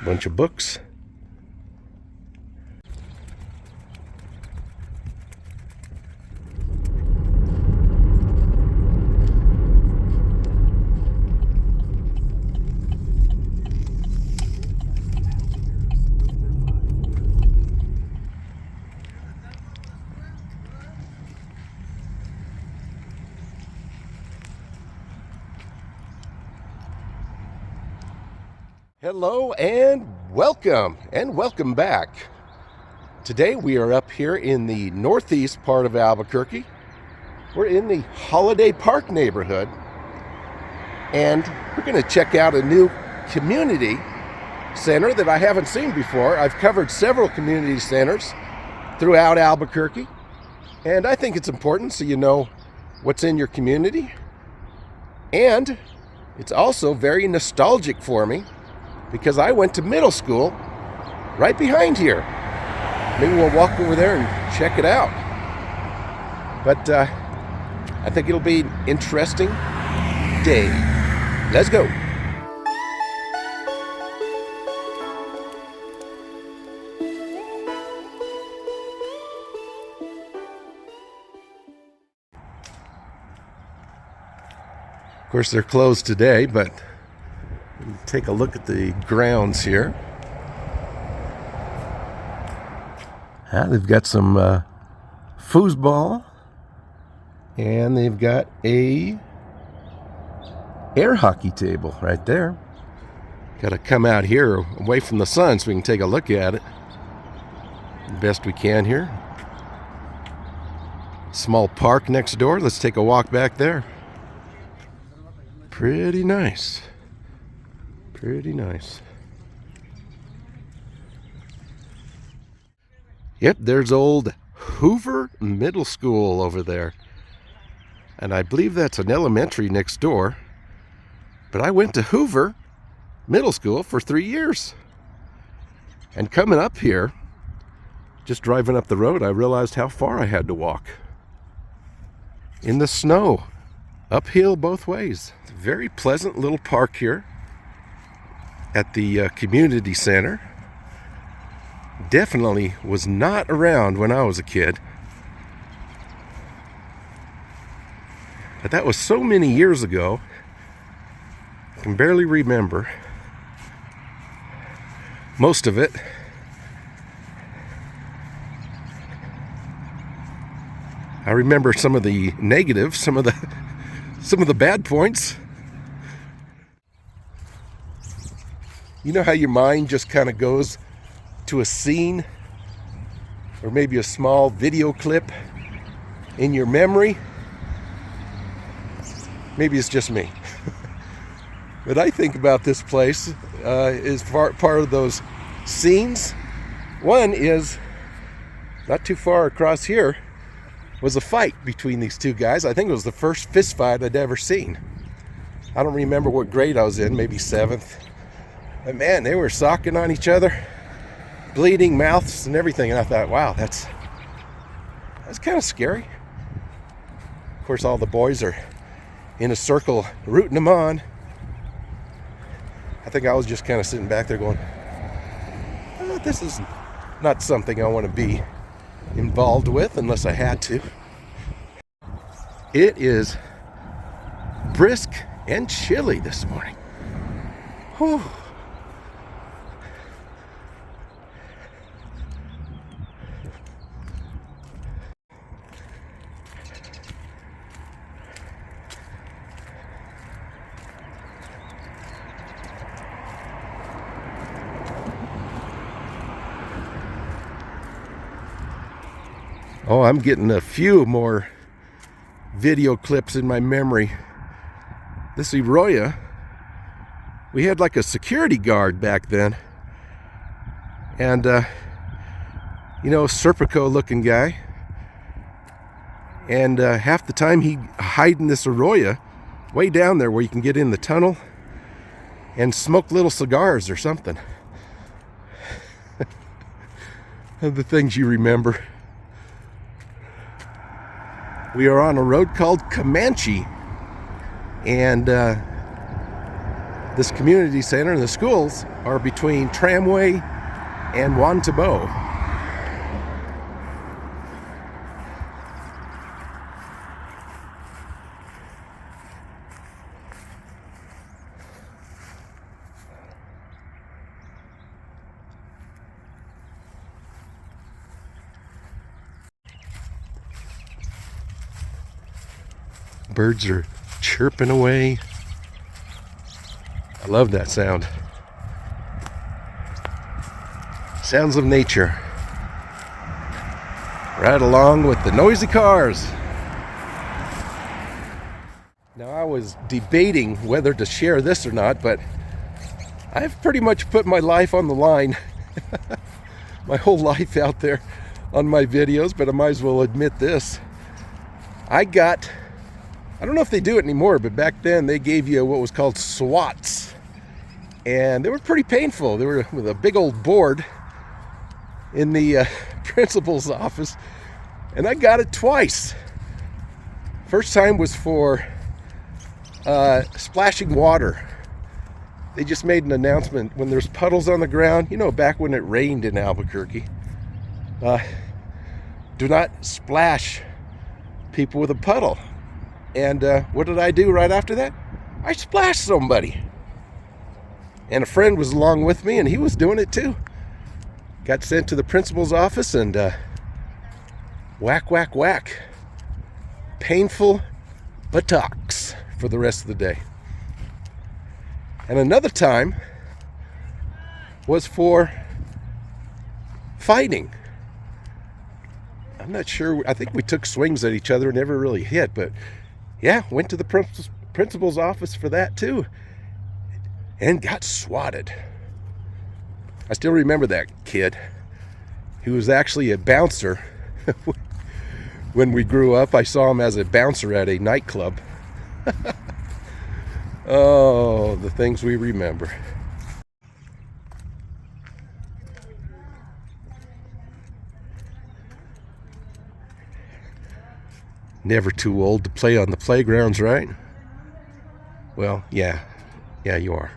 Bunch of books. Hello and welcome back. Today we are up here in the northeast part of Albuquerque. We're in the Holiday Park neighborhood, and we're going to check out a new community center that I haven't seen before. I've covered several community centers throughout Albuquerque, and I think it's important so you know what's in your community. And it's also very nostalgic for me, because I went to middle school right behind here. Maybe we'll walk over there and check it out. But I think it'll be an interesting day. Let's go. Of course, they're closed today, but take a look at the grounds here. They've got some foosball, and they've got a air hockey table right there. Got to come out here away from the sun so we can take a look at it the best we can here. Small park next door. Let's take a walk back there. Pretty nice. Pretty nice. Yep, there's old Hoover Middle School over there. And I believe that's an elementary next door. But I went to Hoover Middle School for 3 years. And coming up here, just driving up the road, I realized how far I had to walk. In the snow, uphill both ways. It's a very pleasant little park here at the community center. Definitely was not around when I was a kid. But that was so many years ago, I can barely remember most of it. I remember some of the negatives, some of the bad points. You know how your mind just kind of goes to a scene or maybe a small video clip in your memory? Maybe it's just me. But I think about this place as part of those scenes. One is not too far across here was a fight between these two guys. I think it was the first fist fight I'd ever seen. I don't remember what grade I was in, maybe 7th. But man, they were socking on each other, bleeding mouths and everything. And I thought, wow, that's kind of scary. Of course, all the boys are in a circle rooting them on. I think I was just kind of sitting back there going, this is not something I want to be involved with unless I had to. It is brisk and chilly this morning. Whew. Oh, I'm getting a few more video clips in my memory. This Arroyo, we had like a security guard back then. And, Serpico looking guy. And half the time he'd hide in this Arroyo way down there where you can get in the tunnel and smoke little cigars or something. The things you remember. We are on a road called Comanche, and This community center and the schools are between Tramway and Wantabo. Birds are chirping away. I love that sound. Sounds of nature. Right along with the noisy cars. Now, I was debating whether to share this or not, but I've pretty much put my life on the line. My whole life out there on my videos, but I might as well admit this. I don't know if they do it anymore, but back then they gave you what was called swats. And they were pretty painful. They were with a big old board in the principal's office. And I got it twice. First time was for splashing water. They just made an announcement when there's puddles on the ground. You know, back when it rained in Albuquerque. Do not splash people with a puddle. And what did I do right after that? I splashed somebody. And a friend was along with me, and he was doing it too. Got sent to the principal's office, and whack, whack, whack. Painful buttocks for the rest of the day. And another time was for fighting. I'm not sure. I think we took swings at each other and never really hit, but yeah, went to the principal's office for that too and got swatted. I still remember that kid. He was actually a bouncer. When we grew up, I saw him as a bouncer at a nightclub. Oh, the things we remember. Never too old to play on the playgrounds, right? Well, yeah, you are.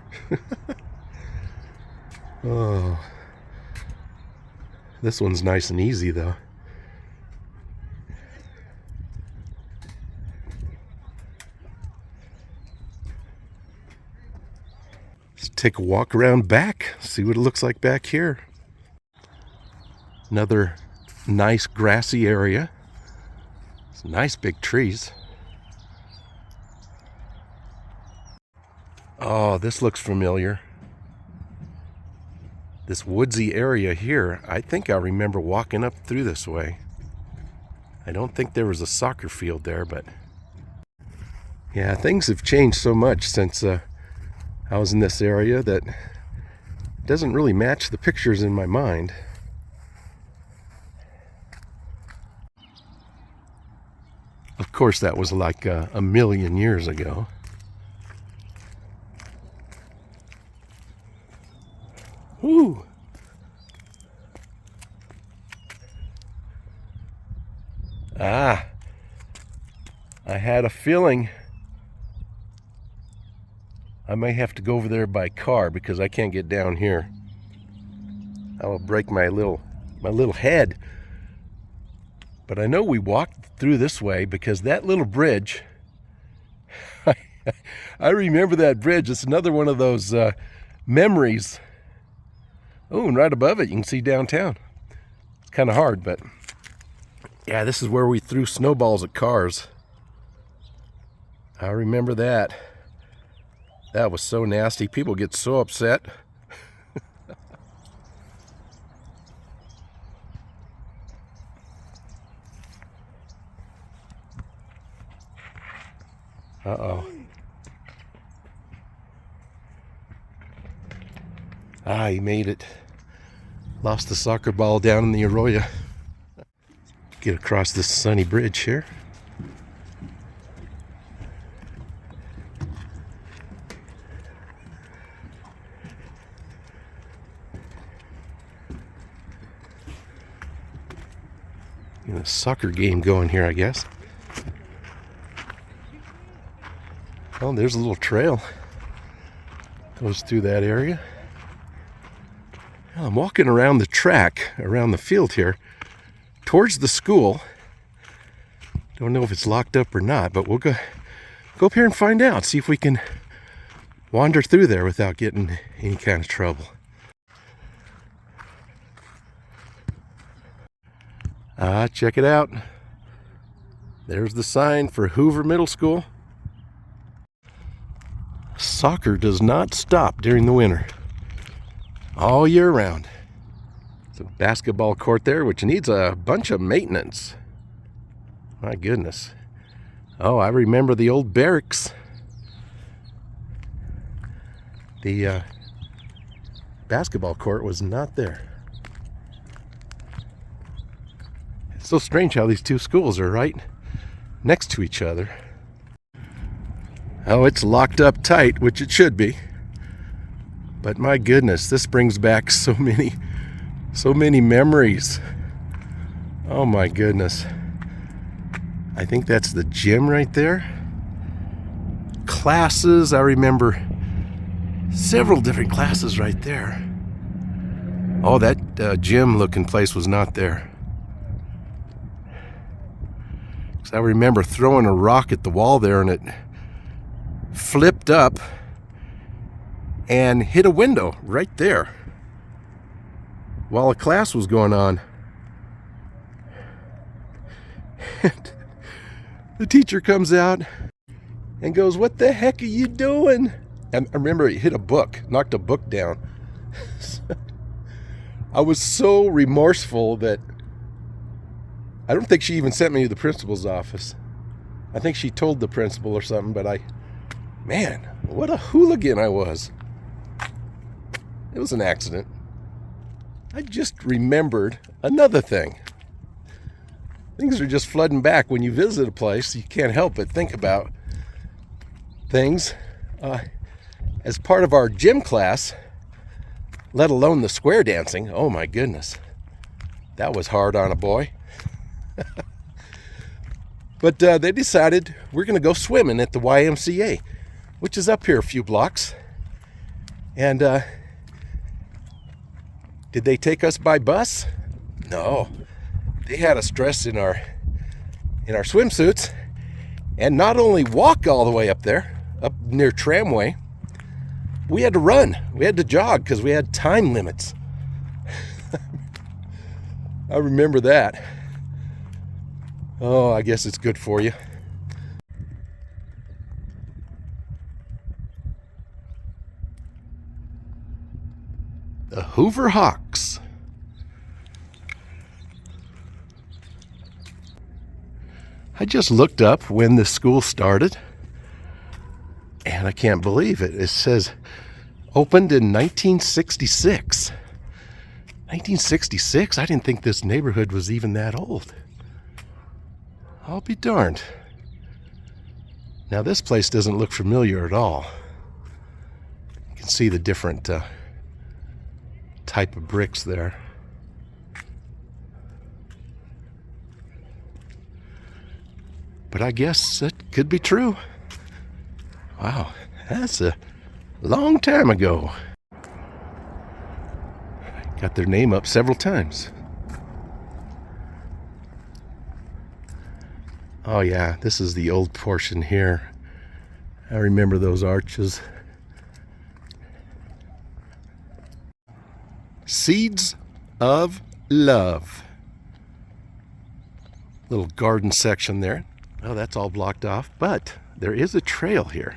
Oh, this one's nice and easy though. Let's take a walk around back, see what it looks like back here. Another nice grassy area. Some nice big trees. Oh, this looks familiar. This woodsy area here, I think I remember walking up through this way. I don't think there was a soccer field there, but yeah, things have changed so much since I was in this area that it doesn't really match the pictures in my mind. Of course, that was like a million years ago. Woo! I had a feeling I may have to go over there by car because I can't get down here. I will break my little head. But I know we walked through this way because that little bridge, I remember that bridge. It's another one of those memories. Oh, and right above it, you can see downtown. It's kind of hard, but yeah, this is where we threw snowballs at cars. I remember that. That was so nasty. People get so upset. Uh-oh. He made it. Lost the soccer ball down in the arroyo. Get across this sunny bridge here. A soccer game going here, I guess. Oh, there's a little trail. Goes through that area. I'm walking around the track, around the field here, towards the school. Don't know if it's locked up or not, but we'll go up here and find out. See if we can wander through there without getting any kind of trouble. Check it out. There's the sign for Hoover Middle School. Soccer does not stop during the winter. All year round. It's a basketball court there, which needs a bunch of maintenance. My goodness. Oh, I remember the old barracks. The basketball court was not there. It's so strange how these two schools are right next to each other. Oh, it's locked up tight, which it should be. But my goodness, this brings back so many memories. Oh my goodness. I think that's the gym right there. Classes, I remember several different classes right there. Oh, that gym looking place was not there. 'Cause I remember throwing a rock at the wall there and it flipped up and hit a window right there while a class was going on. And the teacher comes out and goes, "What the heck are you doing?" And I remember it hit a book, knocked a book down. I was so remorseful that I don't think she even sent me to the principal's office. I think she told the principal or something, but man, what a hooligan I was. It was an accident. I just remembered another thing. Things are just flooding back when you visit a place. You can't help but think about things. As part of our gym class, let alone the square dancing, oh my goodness, that was hard on a boy. But they decided we're going to go swimming at the YMCA, which is up here a few blocks. And did they take us by bus? No. They had us dressed in our swimsuits and not only walk all the way up there, up near Tramway, we had to run. We had to jog because we had time limits. I remember that. Oh, I guess it's good for you. The Hoover Hawks. I just looked up when the school started, and I can't believe it. It says opened in 1966. 1966? I didn't think this neighborhood was even that old. I'll be darned. Now this place doesn't look familiar at all. You can see the different type of bricks there. But I guess it could be true. Wow, that's a long time ago. Got their name up several times. Oh yeah, this is the old portion here. I remember those arches. Seeds of Love. Little garden section there. Oh, that's all blocked off, but there is a trail here.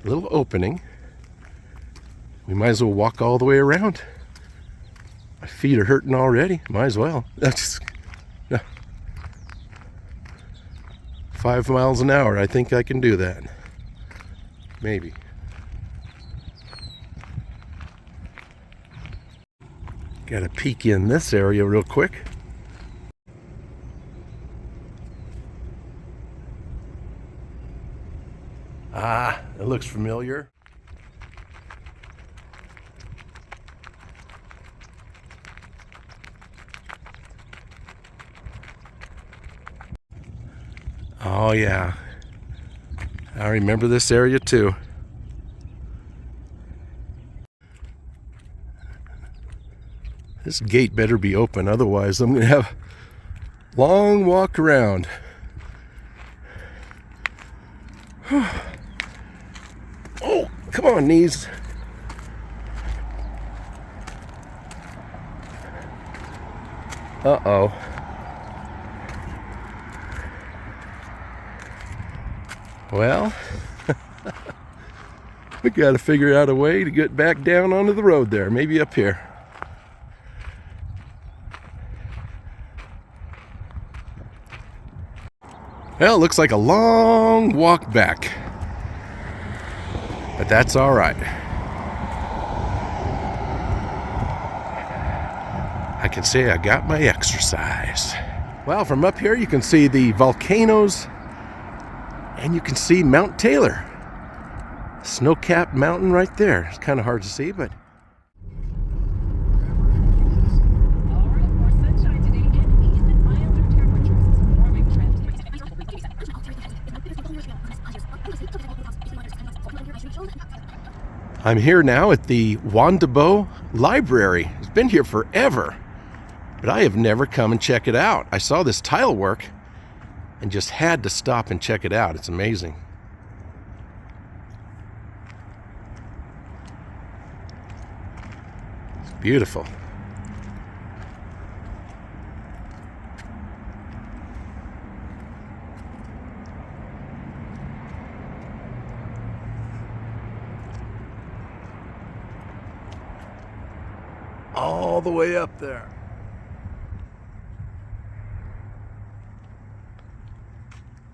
A little opening. We might as well walk all the way around. My feet are hurting already. Might as well. That's 5 miles an hour. I think I can do that. Maybe. Got to peek in this area real quick. Ah, it looks familiar. Oh yeah, I remember this area too. This gate better be open, otherwise I'm going to have a long walk around. Oh, come on, knees. Uh-oh. Well, we got to figure out a way to get back down onto the road there, maybe up here. Well, it looks like a long walk back, but that's all right. I can say I got my exercise. Well, from up here you can see the volcanoes and you can see Mount Taylor. Snow-capped mountain right there. It's kind of hard to see, but I'm here now at the Wandabo Library. It's been here forever, but I have never come and check it out. I saw this tile work and just had to stop and check it out. It's amazing. It's beautiful. All the way up there.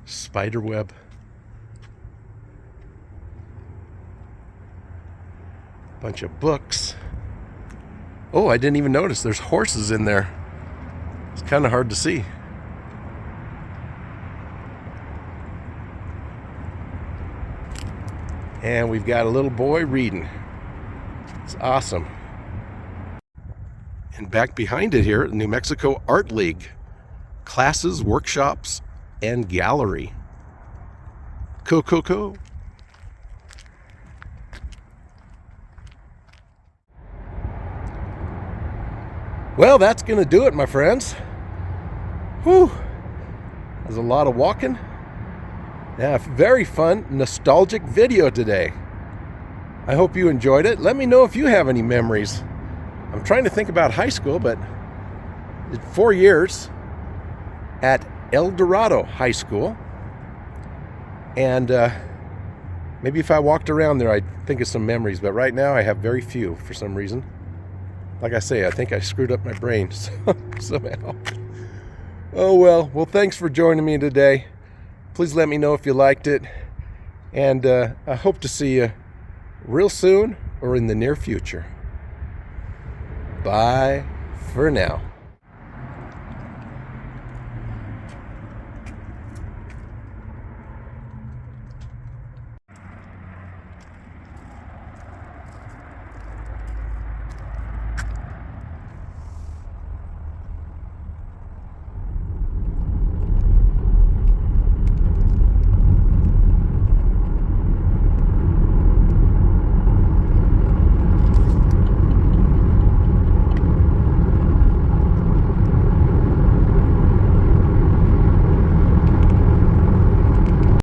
Spider web. Bunch of books. Oh, I didn't even notice there's horses in there. It's kind of hard to see. And we've got a little boy reading. It's awesome. And back behind it here, New Mexico Art League. Classes, workshops, and gallery. Cool. Well, that's going to do it, my friends. Whew. There's a lot of walking. Yeah, very fun, nostalgic video today. I hope you enjoyed it. Let me know if you have any memories. I'm trying to think about high school, but 4 years at El Dorado High School. And maybe if I walked around there, I'd think of some memories. But right now, I have very few for some reason. Like I say, I think I screwed up my brain somehow. Oh, well. Well, thanks for joining me today. Please let me know if you liked it. And I hope to see you real soon or in the near future. Bye for now.